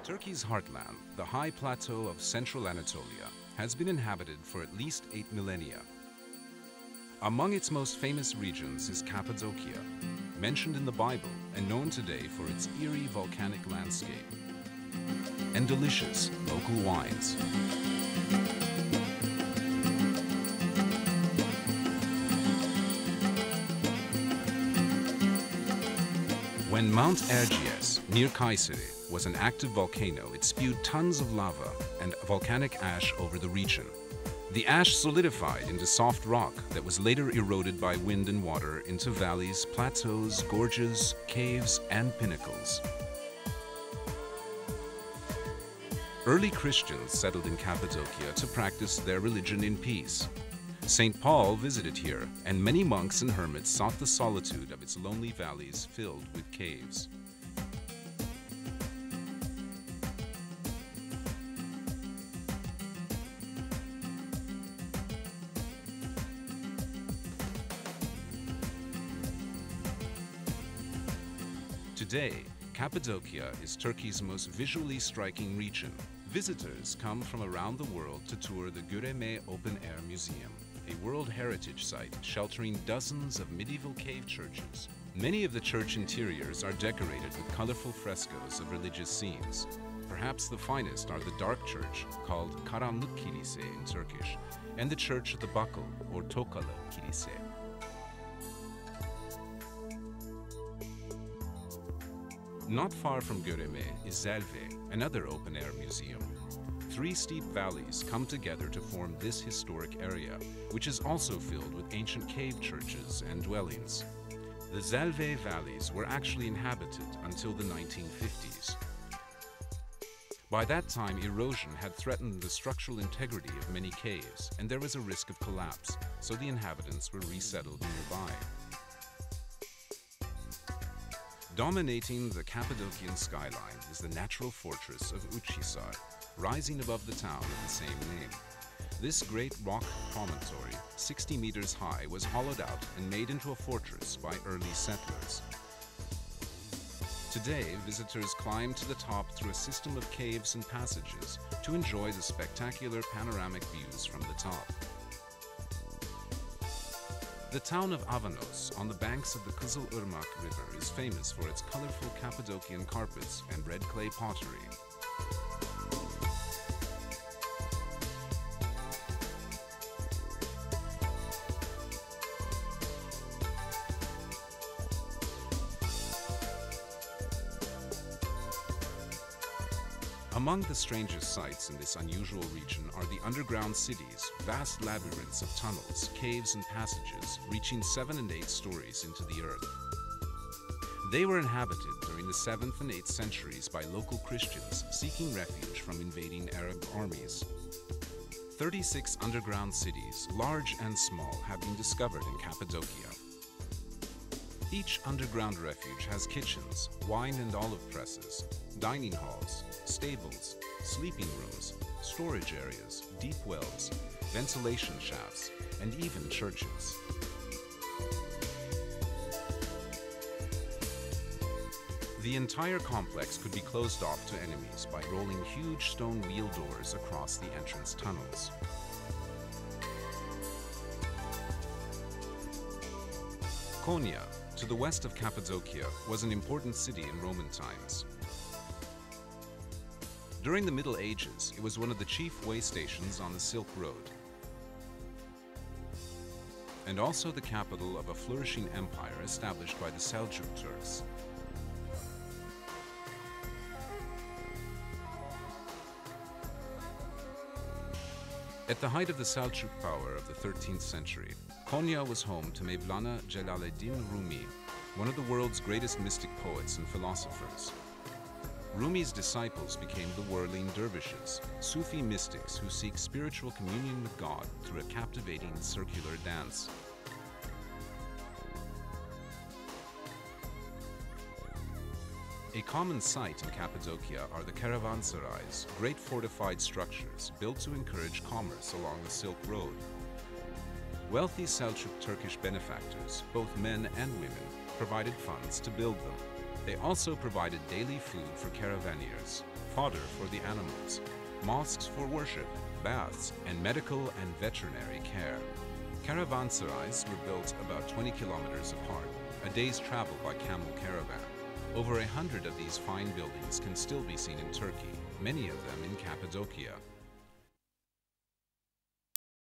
Turkey's heartland, the high plateau of central Anatolia, has been inhabited for at least 8 millennia. Among its most famous regions is Cappadocia, mentioned in the Bible and known today for its eerie volcanic landscape and delicious local wines. When Mount Erciyes, near Kayseri, was an active volcano, it spewed tons of lava and volcanic ash over the region. The ash solidified into soft rock that was later eroded by wind and water into valleys, plateaus, gorges, caves, and pinnacles. Early Christians settled in Cappadocia to practice their religion in peace. St. Paul visited here, and many monks and hermits sought the solitude of its lonely valleys filled with caves. Today, Cappadocia is Turkey's most visually striking region. Visitors come from around the world to tour the Göreme Open Air Museum, a World Heritage Site sheltering dozens of medieval cave churches. Many of the church interiors are decorated with colorful frescoes of religious scenes. Perhaps the finest are the dark church, called Karanlık Kilise in Turkish, and the Church of the Buckle, or Tokalı Kilise. Not far from Göreme is Zelve, another open-air museum. Three steep valleys come together to form this historic area, which is also filled with ancient cave churches and dwellings. The Zelve valleys were actually inhabited until the 1950s. By that time, erosion had threatened the structural integrity of many caves, and there was a risk of collapse, so the inhabitants were resettled nearby. Dominating the Cappadocian skyline is the natural fortress of Uçhisar, rising above the town of the same name. This great rock promontory, 60 meters high, was hollowed out and made into a fortress by early settlers. Today, visitors climb to the top through a system of caves and passages to enjoy the spectacular panoramic views from the top. The town of Avanos, on the banks of the Kızılırmak River, is famous for its colorful Cappadocian carpets and red clay pottery. Among the strangest sights in this unusual region are the underground cities, vast labyrinths of tunnels, caves, and passages reaching 7 and 8 stories into the earth. They were inhabited during the 7th and 8th centuries by local Christians seeking refuge from invading Arab armies. 36 underground cities, large and small, have been discovered in Cappadocia. Each underground refuge has kitchens, wine and olive presses, dining halls, stables, sleeping rooms, storage areas, deep wells, ventilation shafts, and even churches. The entire complex could be closed off to enemies by rolling huge stone wheel doors across the entrance tunnels. Konya, to the west of Cappadocia, was an important city in Roman times. During the Middle Ages, it was one of the chief way stations on the Silk Road, and also the capital of a flourishing empire established by the Seljuk Turks. At the height of the Seljuk power of the 13th century, Konya was home to Mevlana Celaleddin Rumi, one of the world's greatest mystic poets and philosophers. Rumi's disciples became the whirling dervishes, Sufi mystics who seek spiritual communion with God through a captivating circular dance. A common sight in Cappadocia are the caravanserais, great fortified structures built to encourage commerce along the Silk Road. Wealthy Seljuk Turkish benefactors, both men and women, provided funds to build them. They also provided daily food for caravaneers, fodder for the animals, mosques for worship, baths, and medical and veterinary care. Caravanserais were built about 20 kilometers apart, a day's travel by camel caravan. Over 100 of these fine buildings can still be seen in Turkey, many of them in Cappadocia.